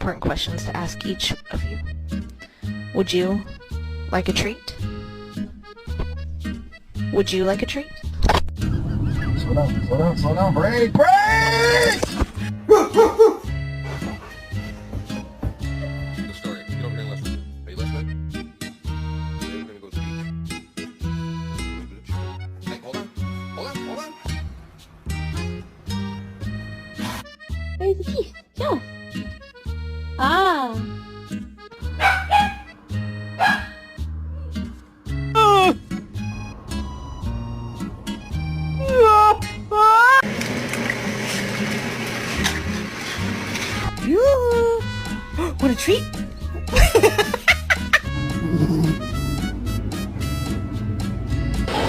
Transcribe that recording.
important questions to ask each of you. Would you like a treat? Would you like a treat? Slow down, break! The story. Get over here and listen. Are you listening? Today we're gonna go to the beach. Hey, hold on. Where's the teeth? Show us. Ah. You want a treat?